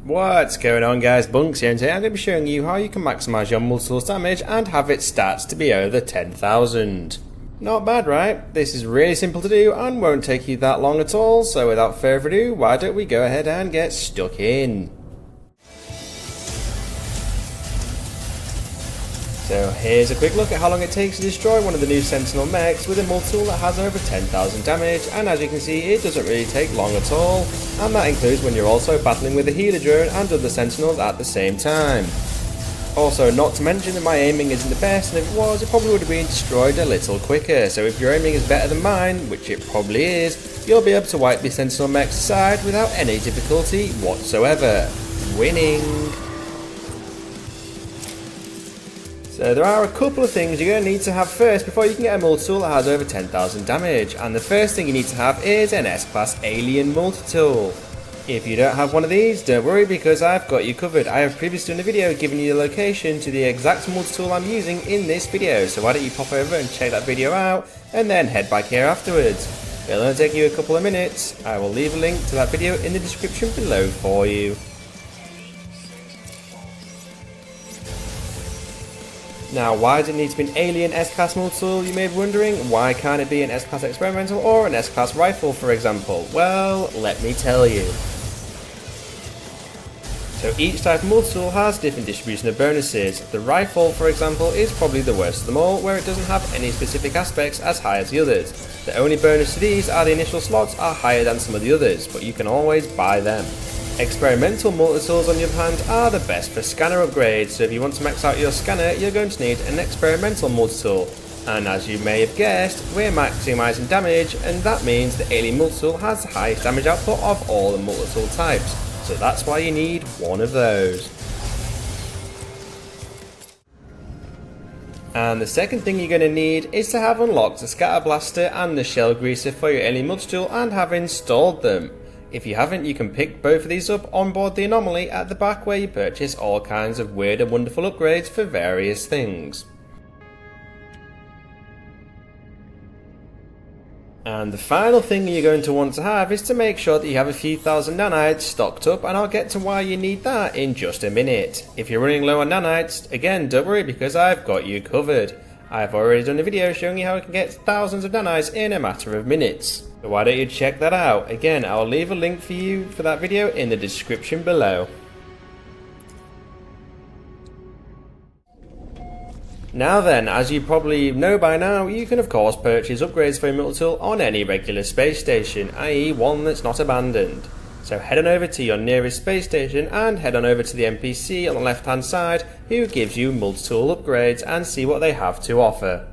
What's going on guys, Bunks here, and today I'm going to be showing you how you can maximise your multitool's damage and have its stats to be over 10,000. Not bad, right? This is really simple to do and won't take you that long at all, so without further ado, why don't we go ahead and get stuck in. So here's a quick look at how long it takes to destroy one of the new Sentinel mechs with a multitool that has over 10,000 damage, and as you can see it doesn't really take long at all, and that includes when you're also battling with a healer drone and other Sentinels at the same time. Also, not to mention that my aiming isn't the best, and if it was, it probably would have been destroyed a little quicker, so if your aiming is better than mine, which it probably is, you'll be able to wipe the Sentinel mechs aside without any difficulty whatsoever. Winning! So there are a couple of things you're going to need to have first before you can get a multitool that has over 10,000 damage, and the first thing you need to have is an S-Class Alien multitool. If you don't have one of these, don't worry because I've got you covered. I have previously done a video giving you the location to the exact multitool I'm using in this video, so why don't you pop over and check that video out and then head back here afterwards. It'll only take you a couple of minutes. I will leave a link to that video in the description below for you. Now, why does it need to be an Alien S-Class multitool, you may be wondering? Why can't it be an S-Class Experimental or an S-Class Rifle, for example? Well, let me tell you. So each type of multitool has different distribution of bonuses. The Rifle, for example, is probably the worst of them all, where it doesn't have any specific aspects as high as the others. The only bonus to these are the initial slots are higher than some of the others, but you can always buy them. Experimental multitools, on the other hand, are the best for scanner upgrades, so if you want to max out your scanner, you're going to need an experimental multitool. And as you may have guessed, we're maximising damage, and that means the Alien multitool has the highest damage output of all the multitool types, so that's why you need one of those. And the second thing you're going to need is to have unlocked the Scatter Blaster and the Shell Greaser for your Alien multitool and have installed them. If you haven't, you can pick both of these up on board the Anomaly at the back where you purchase all kinds of weird and wonderful upgrades for various things. And the final thing you're going to want to have is to make sure that you have a few thousand nanites stocked up, and I'll get to why you need that in just a minute. If you're running low on nanites, again don't worry because I've got you covered. I've already done a video showing you how you can get thousands of nanites in a matter of minutes. So why don't you check that out? Again, I'll leave a link for you for that video in the description below. Now then, as you probably know by now, you can of course purchase upgrades for your multitool on any regular space station, i.e. one that's not abandoned. So head on over to your nearest space station and head on over to the NPC on the left hand side who gives you multitool upgrades and see what they have to offer.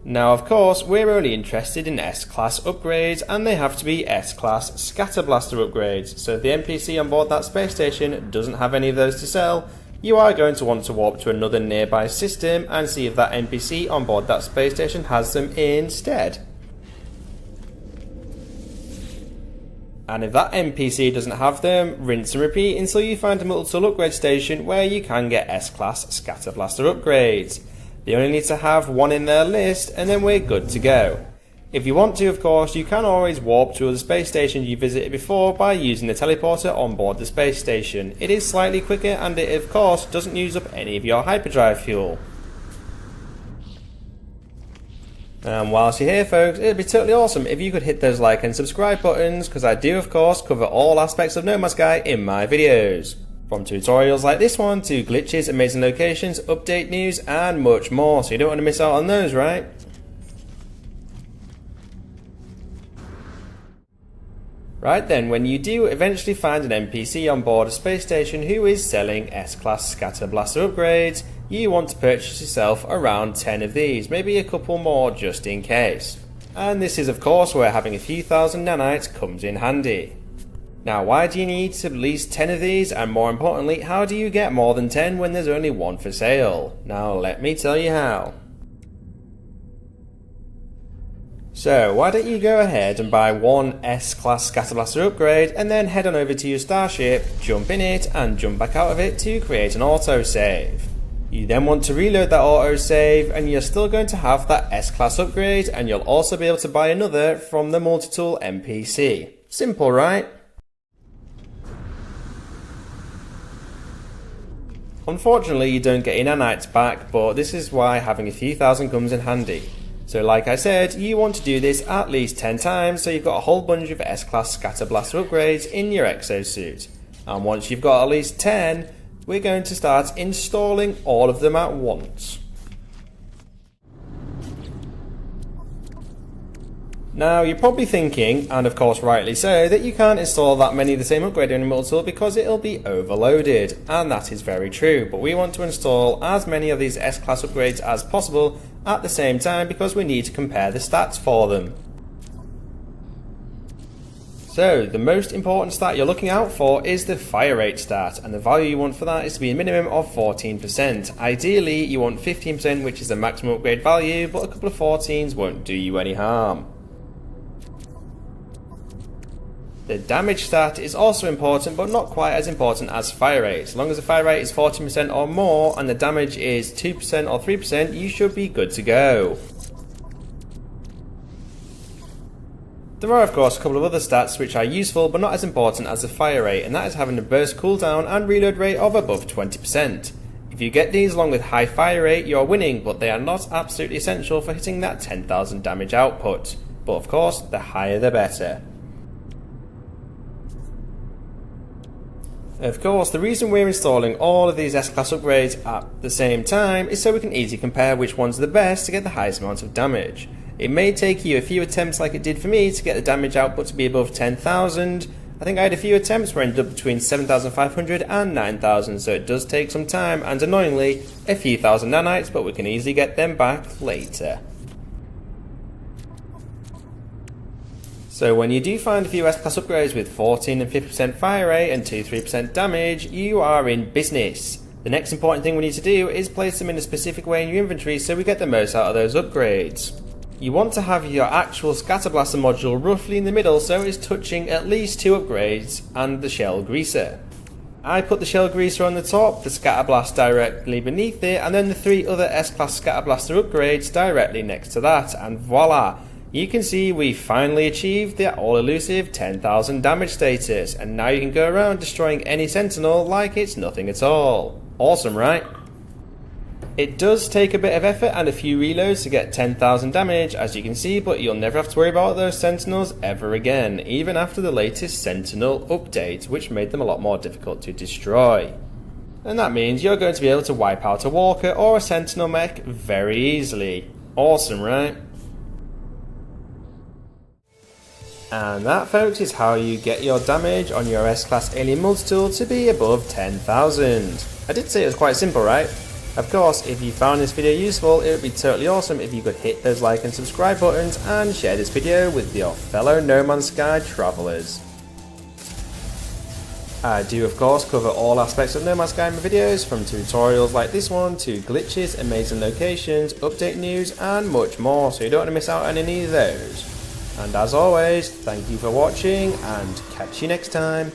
Now of course we're only interested in S-Class upgrades, and they have to be S-Class Scatter Blaster upgrades, so if the NPC on board that space station doesn't have any of those to sell, you are going to want to warp to another nearby system and see if that NPC on board that space station has them instead. And if that NPC doesn't have them, rinse and repeat until you find a multitool upgrade station where you can get S-Class Scatter Blaster upgrades. You only need to have one in their list and then we're good to go. If you want to, of course, you can always warp to other space stations you visited before by using the teleporter on board the space station. It is slightly quicker and it of course doesn't use up any of your hyperdrive fuel. And whilst you're here folks, it'd be totally awesome if you could hit those like and subscribe buttons, because I do of course cover all aspects of No Man's Sky in my videos. From tutorials like this one to glitches, amazing locations, update news and much more, so you don't want to miss out on those, right? Right then, when you do eventually find an NPC on board a space station who is selling S-Class Scatter Blaster upgrades, you want to purchase yourself around 10 of these, maybe a couple more just in case. And this is of course where having a few thousand nanites comes in handy. Now why do you need at least 10 of these, and more importantly, how do you get more than 10 when there's only one for sale? Now let me tell you how. So why don't you go ahead and buy one S-Class Scatter Blaster upgrade and then head on over to your starship, jump in it and jump back out of it to create an autosave. You then want to reload that autosave and you're still going to have that S-Class upgrade, and you'll also be able to buy another from the multitool NPC. Simple, right? Unfortunately, you don't get your nanites back, but this is why having a few thousand comes in handy. So like I said, you want to do this at least 10 times so you've got a whole bunch of S-Class Scatter Blaster upgrades in your exosuit. And once you've got at least 10, we're going to start installing all of them at once. Now you're probably thinking, and of course rightly so, that you can't install that many of the same upgrade in a multitool because it'll be overloaded, and that is very true, but we want to install as many of these S-Class upgrades as possible at the same time because we need to compare the stats for them. So the most important stat you're looking out for is the fire rate stat, and the value you want for that is to be a minimum of 14%. Ideally you want 15%, which is the maximum upgrade value, but a couple of 14s won't do you any harm. The damage stat is also important, but not quite as important as fire rate. As long as the fire rate is 14% or more and the damage is 2% or 3%, you should be good to go. There are of course a couple of other stats which are useful but not as important as the fire rate, and that is having a burst cooldown and reload rate of above 20%. If you get these along with high fire rate, you're winning, but they are not absolutely essential for hitting that 10,000 damage output. But of course, the higher the better. Of course, the reason we're installing all of these S-Class upgrades at the same time is so we can easily compare which ones are the best to get the highest amount of damage. It may take you a few attempts like it did for me to get the damage output to be above 10,000. I think I had a few attempts where I ended up between 7,500 and 9,000, so it does take some time and annoyingly a few thousand nanites, but we can easily get them back later. So when you do find a few S-Class upgrades with 14 and 50% fire rate and 2-3% damage, you are in business. The next important thing we need to do is place them in a specific way in your inventory so we get the most out of those upgrades. You want to have your actual Scatter Blaster module roughly in the middle so it's touching at least 2 upgrades and the Shell Greaser. I put the Shell Greaser on the top, the Scatter Blast directly beneath it, and then the 3 other S-Class Scatter Blaster upgrades directly next to that, and voila! You can see we finally achieved the all-elusive 10,000 damage status, and now you can go around destroying any sentinel like it's nothing at all. Awesome, right? It does take a bit of effort and a few reloads to get 10,000 damage, as you can see, but you'll never have to worry about those sentinels ever again, even after the latest sentinel update, which made them a lot more difficult to destroy. And that means you're going to be able to wipe out a walker or a sentinel mech very easily. Awesome, right? And that, folks, is how you get your damage on your S-Class Alien Multitool to be above 10,000. I did say it was quite simple, right? Of course, if you found this video useful, it would be totally awesome if you could hit those like and subscribe buttons and share this video with your fellow No Man's Sky travelers. I do of course cover all aspects of No Man's Sky in my videos, from tutorials like this one to glitches, amazing locations, update news and much more, so you don't want to miss out on any of those. And as always, thank you for watching and catch you next time.